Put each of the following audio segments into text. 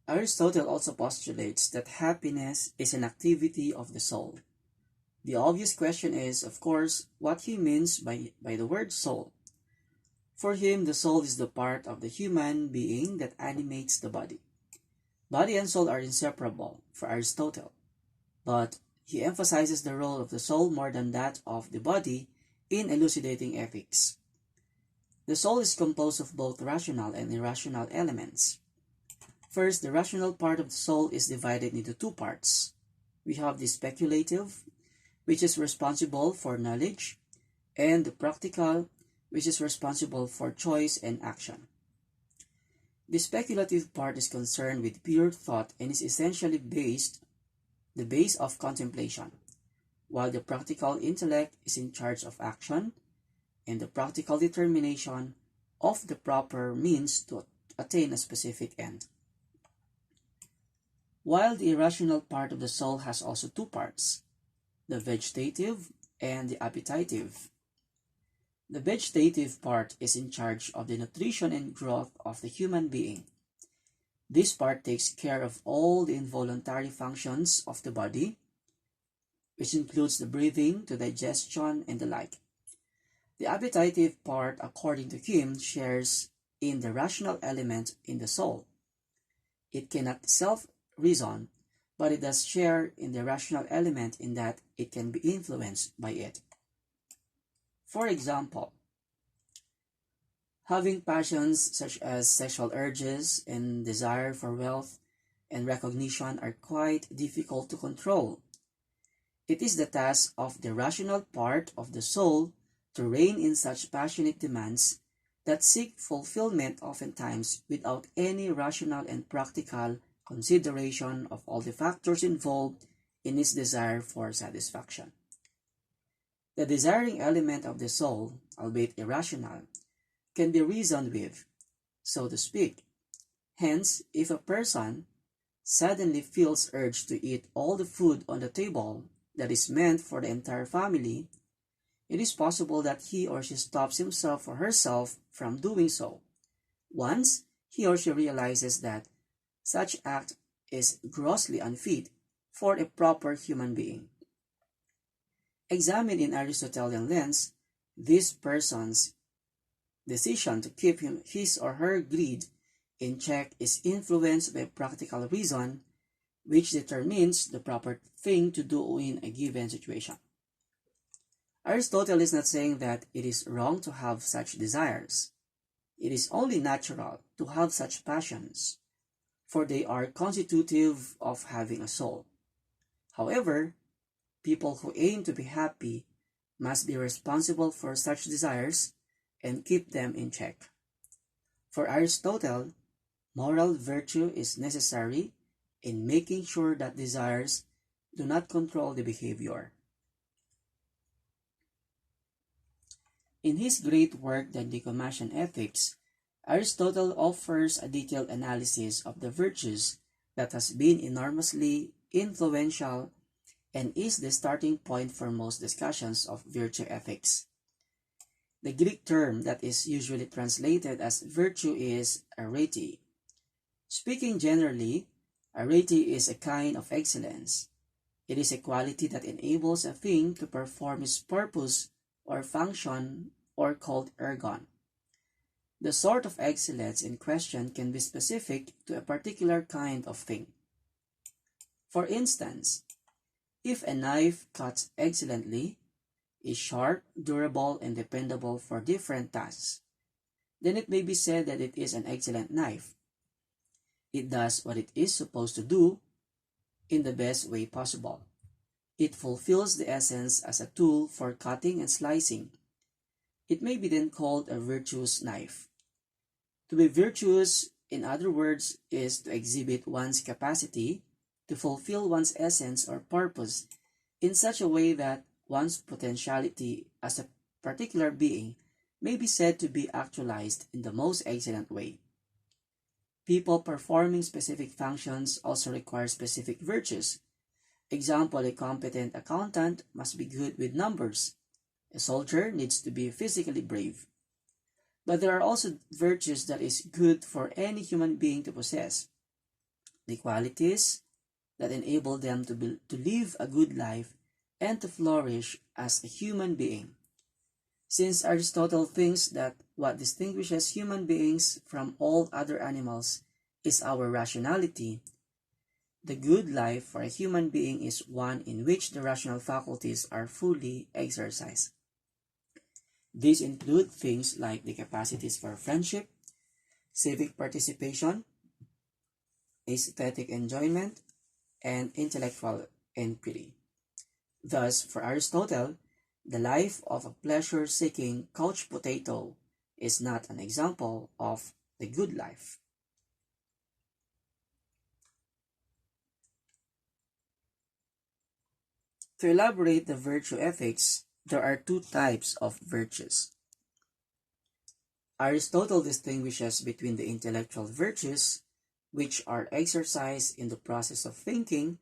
Aristotle also postulates that happiness is an activity of the soul. The obvious question is, of course, what he means by the word soul. For him, the soul is the part of the human being that animates the body. Body and soul are inseparable for Aristotle, but he emphasizes the role of the soul more than that of the body in elucidating ethics. The soul is composed of both rational and irrational elements. First, the rational part of the soul is divided into two parts. We have the speculative, which is responsible for knowledge, and the practical, which is responsible for choice and action. The speculative part is concerned with pure thought and is essentially the base of contemplation, while the practical intellect is in charge of action and the practical determination of the proper means to attain a specific end. While the irrational part of the soul has also two parts, the vegetative and the appetitive. The vegetative part is in charge of the nutrition and growth of the human being. This part takes care of all the involuntary functions of the body, which includes the breathing, the digestion, and the like. The appetitive part, according to him, shares in the rational element in the soul. It cannot self-reason, but it does share in the rational element in that it can be influenced by it. For example, having passions such as sexual urges and desire for wealth and recognition are quite difficult to control. It is the task of the rational part of the soul to rein in such passionate demands that seek fulfillment oftentimes without any rational and practical consideration of all the factors involved in its desire for satisfaction. The desiring element of the soul, albeit irrational, can be reasoned with, so to speak. Hence, if a person suddenly feels urged to eat all the food on the table that is meant for the entire family, it is possible that he or she stops himself or herself from doing so, once he or she realizes that such act is grossly unfit for a proper human being. Examined in Aristotelian lens, this person's decision to keep his or her greed in check is influenced by practical reason, which determines the proper thing to do in a given situation. Aristotle is not saying that it is wrong to have such desires. It is only natural to have such passions, for they are constitutive of having a soul. However, people who aim to be happy must be responsible for such desires and keep them in check. For Aristotle, moral virtue is necessary in making sure that desires do not control the behavior. In his great work, The Nicomachean Ethics, Aristotle offers a detailed analysis of the virtues that has been enormously influential and is the starting point for most discussions of virtue ethics. The Greek term that is usually translated as virtue is arete. Speaking generally, arete is a kind of excellence. It is a quality that enables a thing to perform its purpose or function, or called ergon. The sort of excellence in question can be specific to a particular kind of thing. For instance, if a knife cuts excellently, is sharp, durable, and dependable for different tasks, then it may be said that it is an excellent knife. It does what it is supposed to do in the best way possible. It fulfills the essence as a tool for cutting and slicing. It may be then called a virtuous knife. To be virtuous, in other words, is to exhibit one's capacity to fulfill one's essence or purpose in such a way that one's potentiality as a particular being may be said to be actualized in the most excellent way. People performing specific functions also require specific virtues. Example, a competent accountant must be good with numbers. A soldier needs to be physically brave. But there are also virtues that is good for any human being to possess. the qualities that enable them to live a good life and to flourish as a human being. Since Aristotle thinks that what distinguishes human beings from all other animals is our rationality, the good life for a human being is one in which the rational faculties are fully exercised. These include things like the capacities for friendship, civic participation, aesthetic enjoyment, and intellectual inquiry. Thus, for Aristotle, the life of a pleasure-seeking couch potato is not an example of the good life. To elaborate the virtue ethics, there are two types of virtues. Aristotle distinguishes between the intellectual virtues, which are exercised in the process of thinking,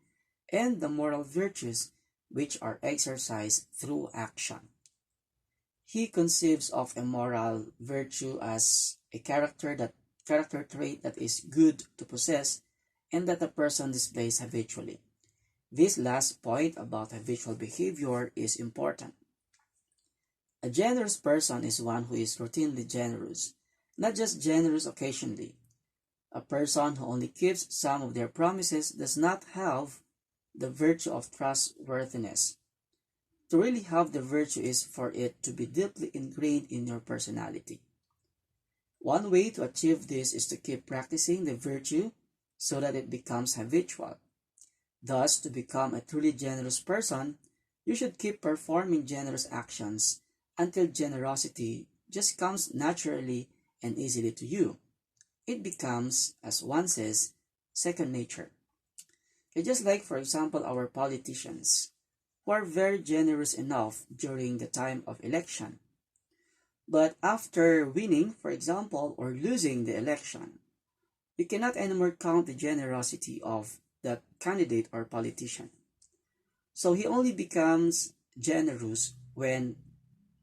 and the moral virtues, which are exercised through action. He conceives of a moral virtue as a character trait that is good to possess and that a person displays habitually. This last point about habitual behavior is important. A generous person is one who is routinely generous, not just generous occasionally. A person who only keeps some of their promises does not have the virtue of trustworthiness. To really have the virtue is for it to be deeply ingrained in your personality. One way to achieve this is to keep practicing the virtue so that it becomes habitual. Thus, to become a truly generous person, you should keep performing generous actions until generosity just comes naturally and easily to you. It becomes, as one says, second nature. Just like, for example, our politicians, who are very generous enough during the time of election. But after winning, for example, or losing the election, you cannot anymore count the generosity of that candidate or politician. So he only becomes generous when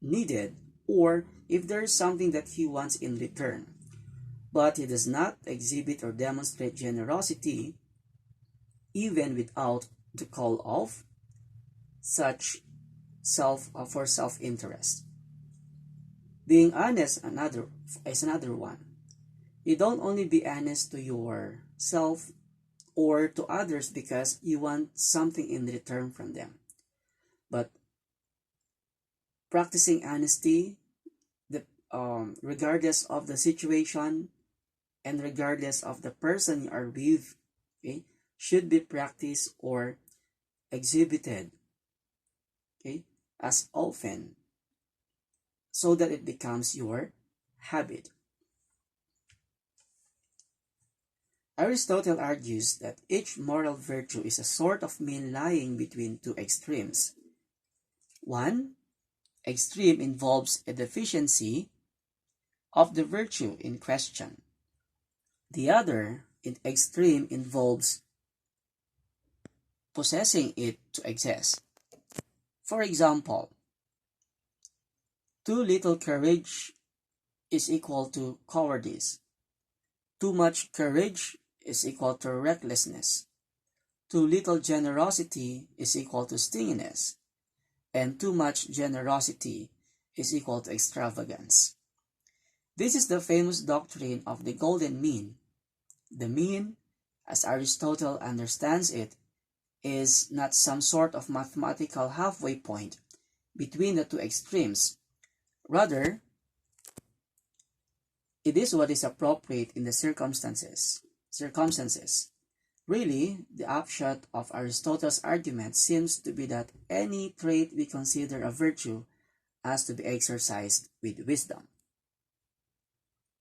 needed or if there is something that he wants in return. But he does not exhibit or demonstrate generosity even without the call of such self-interest. Being honest is another one. You don't only be honest to yourself or to others because you want something in return from them, but practicing honesty, regardless of the situation and regardless of the person you are with, okay, should be practiced or exhibited, okay, as often so that it becomes your habit. Aristotle argues that each moral virtue is a sort of mean lying between two extremes. One extreme involves a deficiency of the virtue in question. The other extreme involves possessing it to excess. For example, too little courage is equal to cowardice. Too much courage is equal to recklessness. Too little generosity is equal to stinginess. And too much generosity is equal to extravagance. This is the famous doctrine of the golden mean. The mean, as Aristotle understands it, is not some sort of mathematical halfway point between the two extremes. Rather, it is what is appropriate in the circumstances. Really, the upshot of Aristotle's argument seems to be that any trait we consider a virtue has to be exercised with wisdom.